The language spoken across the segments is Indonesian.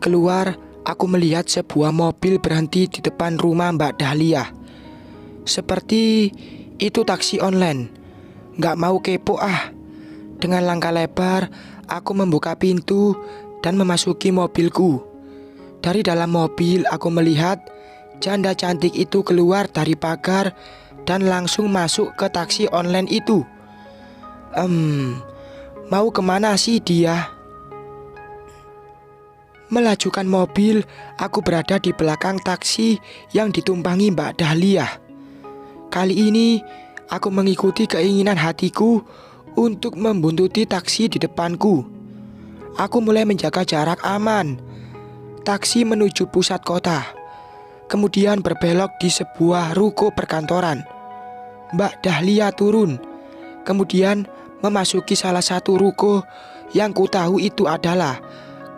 Saat keluar, aku melihat sebuah mobil berhenti di depan rumah Mbak Dahlia. Seperti itu taksi online. Nggak mau kepo ah. Dengan langkah lebar, aku membuka pintu dan memasuki mobilku. Dari dalam mobil, aku melihat janda cantik itu keluar dari pagar dan langsung masuk ke taksi online itu. Mau kemana sih dia? Melajukan mobil, aku berada di belakang taksi yang ditumpangi Mbak Dahlia. Kali ini, aku mengikuti keinginan hatiku untuk membuntuti taksi di depanku. Aku mulai menjaga jarak aman. Taksi menuju pusat kota, kemudian berbelok di sebuah ruko perkantoran. Mbak Dahlia turun, kemudian memasuki salah satu ruko yang kutahu itu adalah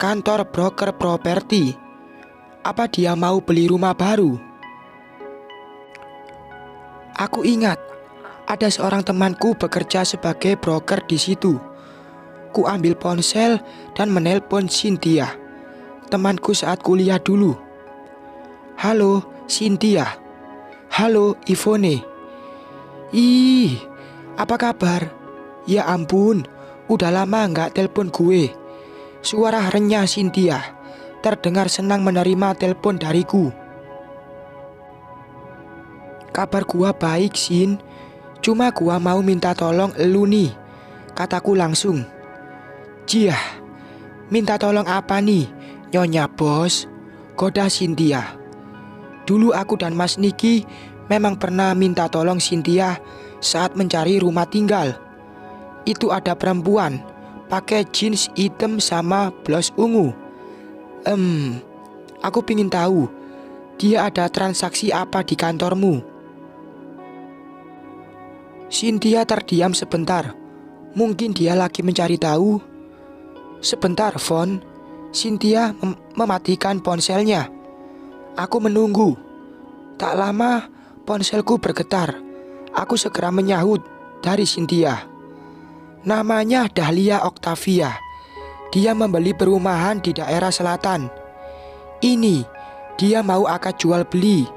kantor broker properti. Apa dia mau beli rumah baru? Aku ingat ada seorang temanku bekerja sebagai broker di situ. Ku ambil ponsel dan menelpon Cynthia, temanku saat kuliah dulu. Halo Cynthia. Halo Ivone. Ih, apa kabar? Ya ampun, udah lama nggak telepon gue. Suara renyah Cynthia terdengar senang menerima telepon dariku. Kabar gua baik, Sin. Cuma gua mau minta tolong elu nih, kataku langsung. Jiah, minta tolong apa nih, Nyonya Bos? Goda Cynthia. Dulu aku dan Mas Niki memang pernah minta tolong Cynthia saat mencari rumah tinggal. Itu ada perempuan pakai jeans hitam sama blus ungu. Aku pingin tahu dia ada transaksi apa di kantormu. Cynthia terdiam sebentar. Mungkin dia lagi mencari tahu. Sebentar, Von. Cynthia mematikan ponselnya. Aku menunggu. Tak lama ponselku bergetar. Aku segera menyahut dari Cynthia. Namanya Dahlia Octavia. Dia membeli perumahan di daerah selatan. Ini dia mau akad jual beli.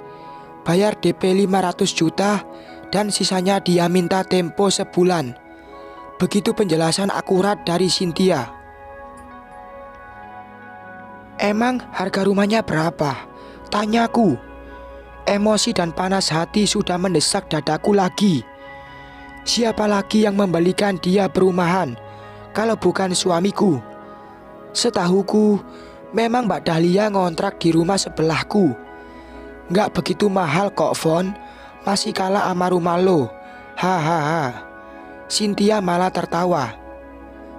Bayar DP 500 juta dan sisanya dia minta tempo sebulan. Begitu penjelasan akurat dari Cynthia. Emang harga rumahnya berapa? Tanyaku. Emosi dan panas hati sudah mendesak dadaku lagi. Siapa lagi yang membelikan dia perumahan kalau bukan suamiku? Setahuku, memang Mbak Dahlia ngontrak di rumah sebelahku. Nggak begitu mahal kok, Von. Masih kalah sama rumah lo. Hahaha. Cynthia malah tertawa.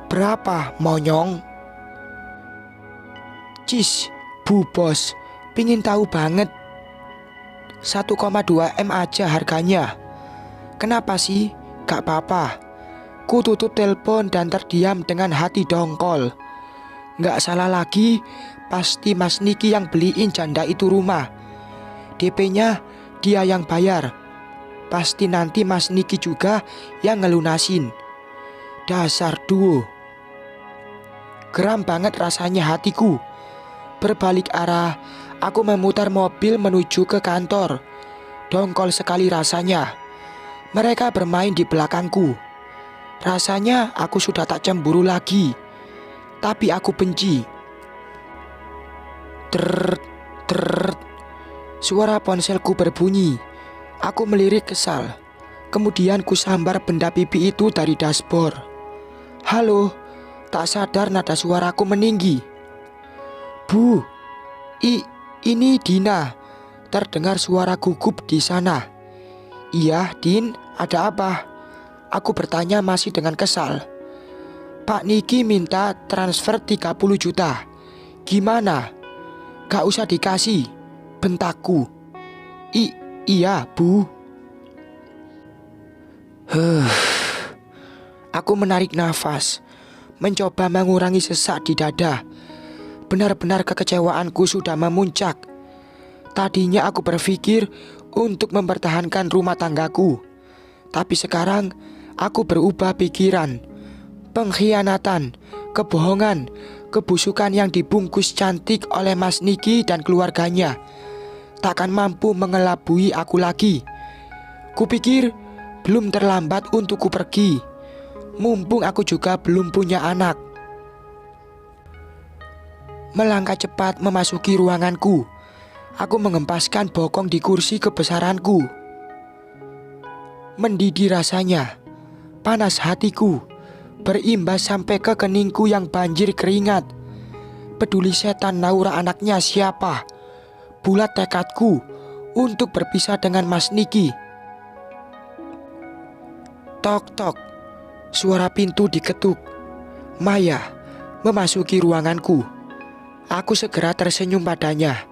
Berapa, monyong? Cis, Bu Bos, pingin tahu banget. 1,2 M aja harganya. Kenapa sih? Gak apa-apa. Ku tutup telepon dan terdiam dengan hati dongkol. Gak salah lagi, pasti Mas Niki yang beliin janda itu rumah. DP-nya dia yang bayar. Pasti nanti Mas Niki juga yang ngelunasin. Dasar duo. Geram banget rasanya hatiku. Berbalik arah, aku memutar mobil menuju ke kantor. Dongkol sekali rasanya. Mereka bermain di belakangku. Rasanya aku sudah tak cemburu lagi. Tapi aku benci. Trrrt, trrrt. Suara ponselku berbunyi. Aku melirik kesal. Kemudian ku sambar benda pipi itu dari dashboard. Halo, tak sadar nada suaraku meninggi. Bu, ini Dina. Terdengar suara gugup di sana. Iya, Din, ada apa? Aku bertanya masih dengan kesal. Pak Niki minta transfer 30 juta. Gimana? Gak usah dikasih, bentakku. Iya, Bu. Aku menarik nafas, mencoba mengurangi sesak di dada. Benar-benar kekecewaanku sudah memuncak. Tadinya aku berpikir untuk mempertahankan rumah tanggaku. Tapi sekarang aku berubah pikiran. Pengkhianatan, kebohongan, kebusukan yang dibungkus cantik oleh Mas Niki dan keluarganya takkan mampu mengelabui aku lagi. Kupikir belum terlambat untuk ku pergi, mumpung aku juga belum punya anak. Melangkah cepat memasuki ruanganku. Aku mengempaskan bokong di kursi kebesaranku. Mendidih rasanya, panas hatiku, berimbas sampai ke keningku yang banjir keringat. Peduli setan Naura anaknya siapa. Bulat tekadku untuk berpisah dengan Mas Niki. Tok tok, suara pintu diketuk. Maya memasuki ruanganku. Aku segera tersenyum padanya,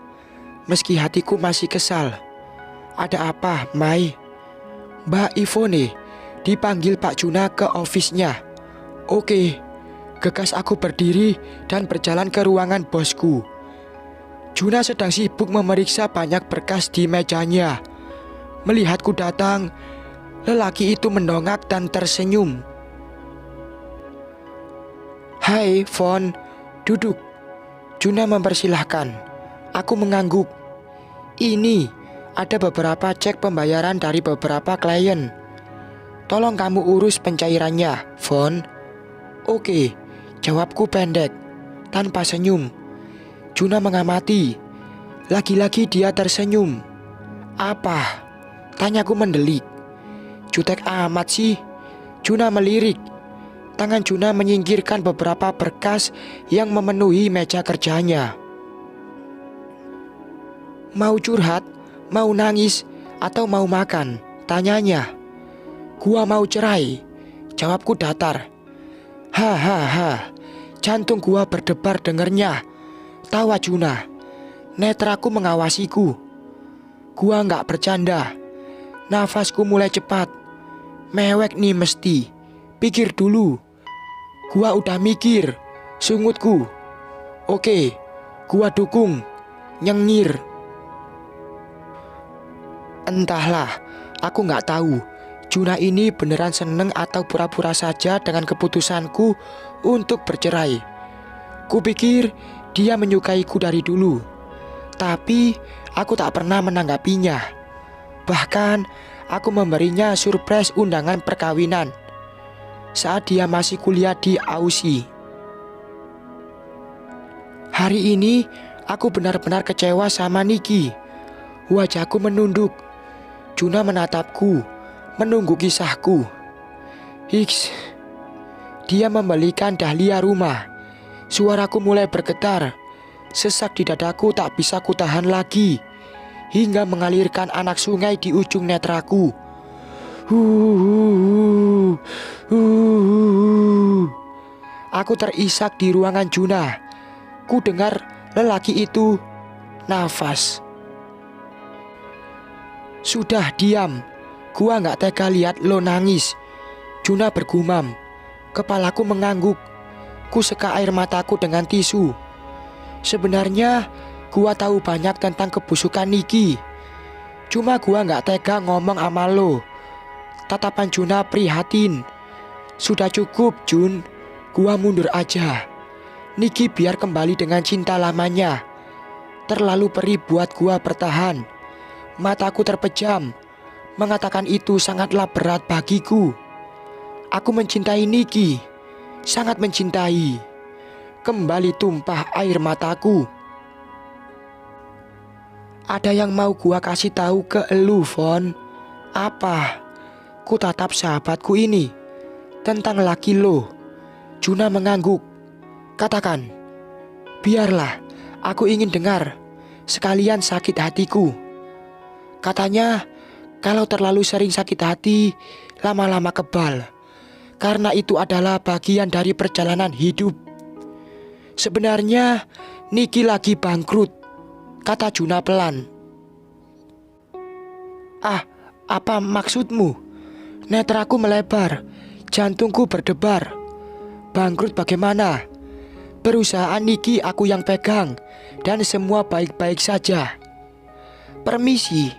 meski hatiku masih kesal. Ada apa, Mai? Mbak Ivone dipanggil Pak Juna ke ofisnya. Oke, gegas aku berdiri dan berjalan ke ruangan bosku. Juna sedang sibuk memeriksa banyak berkas di mejanya. Melihatku datang, lelaki itu mendongak dan tersenyum. Hai, Von, duduk. Juna mempersilahkan. Aku mengangguk. Ini ada beberapa cek pembayaran dari beberapa klien. Tolong kamu urus pencairannya, Von. Oke, jawabku pendek, tanpa senyum. Juna mengamati. Lagi-lagi dia tersenyum. Apa? Tanyaku mendelik. Jutek amat sih. Juna melirik. Tangan Juna menyingkirkan beberapa berkas yang memenuhi meja kerjanya. Mau curhat, mau nangis, atau mau makan? Tanyanya. Gua mau cerai. Jawabku datar. Hahaha. Jantung gua berdebar dengernya. Tawa Juna. Netraku mengawasiku. Gua gak bercanda. Nafasku mulai cepat. Mewek nih mesti. Pikir dulu. Gua udah mikir. Sungutku. Oke, gua dukung. Nyengir. Entahlah, aku gak tahu Juna ini beneran seneng atau pura-pura saja dengan keputusanku untuk bercerai. Kupikir dia menyukaiku dari dulu, tapi aku tak pernah menanggapinya. Bahkan aku memberinya surprise undangan perkawinan saat dia masih kuliah di Aussie. Hari ini aku benar-benar kecewa sama Niki. Wajahku menunduk. Juna menatapku, menunggu kisahku. Hiks. Dia membalikan dahlia rumah. Suaraku mulai bergetar. Sesak di dadaku tak bisa kutahan lagi, hingga mengalirkan anak sungai di ujung netraku. Aku terisak di ruangan Juna. Ku dengar lelaki itu nafas. Sudah diam. Gua gak tega lihat lo nangis. Juna bergumam. Kepalaku mengangguk. Ku seka air mataku dengan tisu. Sebenarnya gua tahu banyak tentang kebusukan Niki. Cuma gua gak tega ngomong sama lo. Tatapan Juna prihatin. Sudah cukup, Jun. Gua mundur aja. Niki biar kembali dengan cinta lamanya. Terlalu perih buat gua bertahan. Mataku terpejam. Mengatakan itu sangatlah berat bagiku. Aku mencintai Niki. Sangat mencintai. Kembali tumpah air mataku. Ada yang mau gua kasih tahu ke elu, Von. Apa? Ku tatap sahabatku ini. Tentang laki lo. Juna mengangguk. Katakan. Biarlah, aku ingin dengar. Sekalian sakit hatiku. Katanya, kalau terlalu sering sakit hati, lama-lama kebal. Karena itu adalah bagian dari perjalanan hidup. Sebenarnya, Niki lagi bangkrut, kata Juna pelan. Ah, apa maksudmu? Netraku melebar, jantungku berdebar. Bangkrut bagaimana? Perusahaan Niki aku yang pegang, dan semua baik-baik saja. Permisi,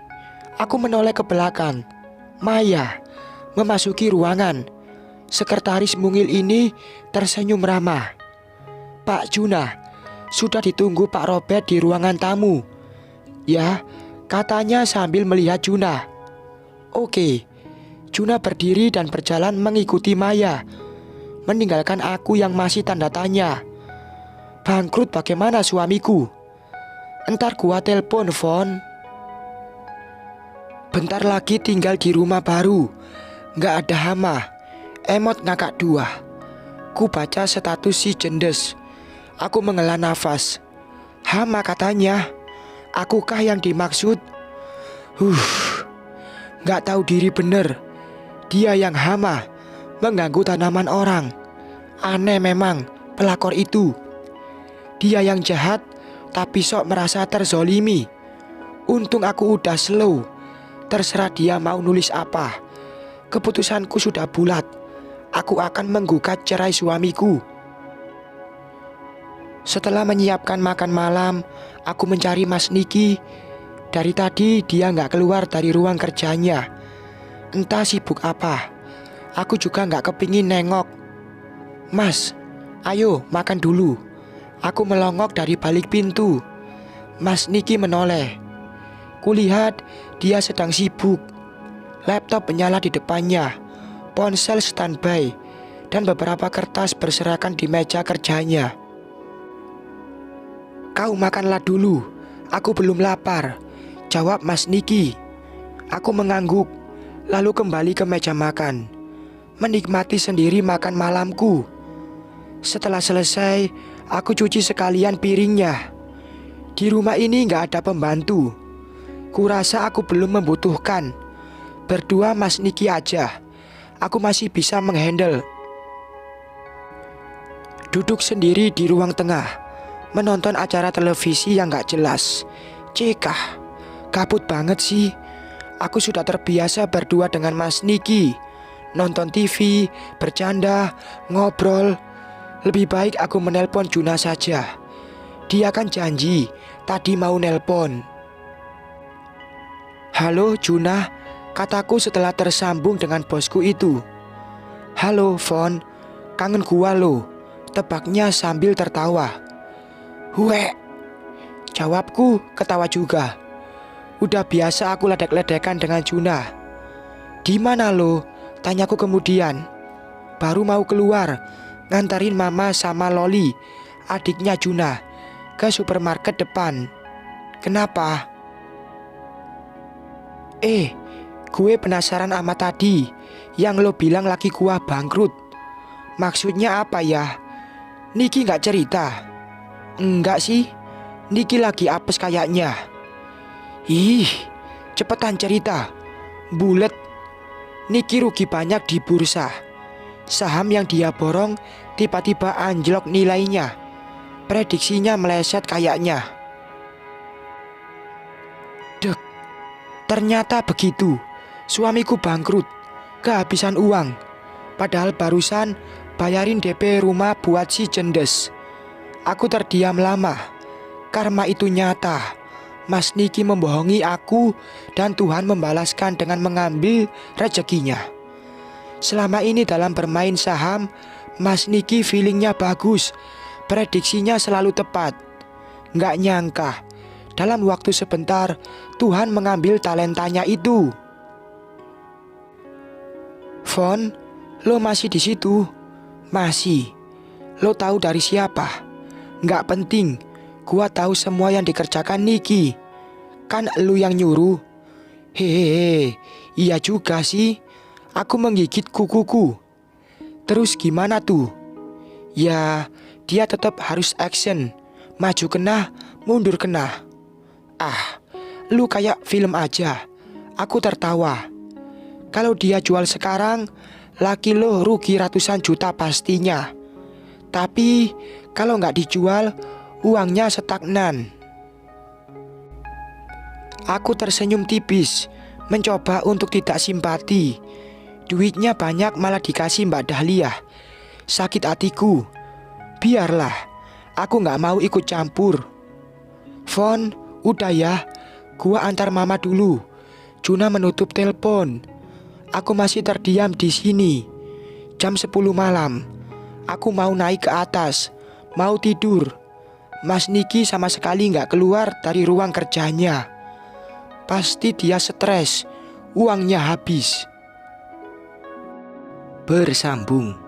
aku menoleh ke belakang. Maya memasuki ruangan. Sekretaris mungil ini tersenyum ramah. Pak Juna, sudah ditunggu Pak Robert di ruangan tamu. Ya, katanya sambil melihat Juna. Oke. Juna berdiri dan berjalan mengikuti Maya, meninggalkan aku yang masih tanda tanya. Bangkrut bagaimana suamiku? Entar gua telepon, Von. Bentar lagi tinggal di rumah baru. Nggak ada hama. Emot ngakak 2. Ku baca status si Jendes. Aku menghela nafas. Hama katanya. Akukah yang dimaksud? Nggak tahu diri bener. Dia yang hama, mengganggu tanaman orang. Aneh memang pelakor itu. Dia yang jahat, tapi sok merasa terzolimi. Untung aku udah slow. Terserah dia mau nulis apa. Keputusanku sudah bulat. Aku akan menggugat cerai suamiku. Setelah menyiapkan makan malam, aku mencari Mas Niki. Dari tadi dia nggak keluar dari ruang kerjanya. Entah sibuk apa. Aku juga nggak kepingin nengok. Mas, ayo makan dulu. Aku melongok dari balik pintu. Mas Niki menoleh. Kulihat dia sedang sibuk. Laptop menyala di depannya. Ponsel standby. Dan beberapa kertas berserakan di meja kerjanya. Kau makanlah dulu. Aku belum lapar, jawab Mas Niki. Aku mengangguk. Lalu kembali ke meja makan, menikmati sendiri makan malamku. Setelah selesai, aku cuci sekalian piringnya. Di rumah ini gak ada pembantu. Kurasa aku belum membutuhkan. Berdua Mas Niki aja. Aku masih bisa menghandle. Duduk sendiri di ruang tengah, menonton acara televisi yang gak jelas. Cekah, kabut banget sih. Aku sudah terbiasa berdua dengan Mas Niki. Nonton TV, bercanda, ngobrol. Lebih baik aku menelpon Juna saja. Dia kan janji tadi mau nelpon. Halo Juna, kataku setelah tersambung dengan bosku itu. Halo Von, kangen gua lo, tebaknya sambil tertawa. Huek, jawabku ketawa juga. Udah biasa aku ledek-ledekan dengan Juna. Di mana lo? Tanyaku kemudian. Baru mau keluar, ngantarin mama sama Loli, adiknya Juna, ke supermarket depan. Kenapa? Gue penasaran sama tadi yang lo bilang laki gua bangkrut. Maksudnya apa ya? Niki gak cerita? Enggak sih, Niki lagi apes kayaknya. Ih, cepetan cerita. Bulet. Niki rugi banyak di bursa. Saham yang dia borong tiba-tiba anjlok nilainya. Prediksinya meleset kayaknya. Dek, ternyata begitu. Suamiku bangkrut, kehabisan uang. Padahal barusan bayarin DP rumah buat si Jendes. Aku terdiam lama. Karma itu nyata. Mas Niki membohongi aku dan Tuhan membalaskan dengan mengambil rezekinya. Selama ini dalam bermain saham, Mas Niki feelingnya bagus, prediksinya selalu tepat. Nggak nyangka, dalam waktu sebentar Tuhan mengambil talentanya itu. Von, lo masih di situ? Masih. Lo tahu dari siapa? Nggak penting. Gua tahu semua yang dikerjakan Niki. Kan lu yang nyuruh. Hehehe, iya juga sih. Aku menggigit kukuku. Terus gimana tuh? Ya, dia tetap harus action. Maju kena, mundur kena. Ah, lu kayak film aja. Aku tertawa. Kalau dia jual sekarang, laki lo rugi ratusan juta pastinya. Tapi kalau nggak dijual, uangnya stagnan. Aku tersenyum tipis, mencoba untuk tidak simpati. Duitnya banyak malah dikasih Mbak Dahlia. Sakit hatiku. Biarlah, aku gak mau ikut campur. Von, udah ya, gua antar mama dulu. Juna menutup telepon. Aku masih terdiam di sini. Jam 10 malam. Aku mau naik ke atas, mau tidur. Mas Niki sama sekali nggak keluar dari ruang kerjanya. Pasti dia stres, uangnya habis. Bersambung.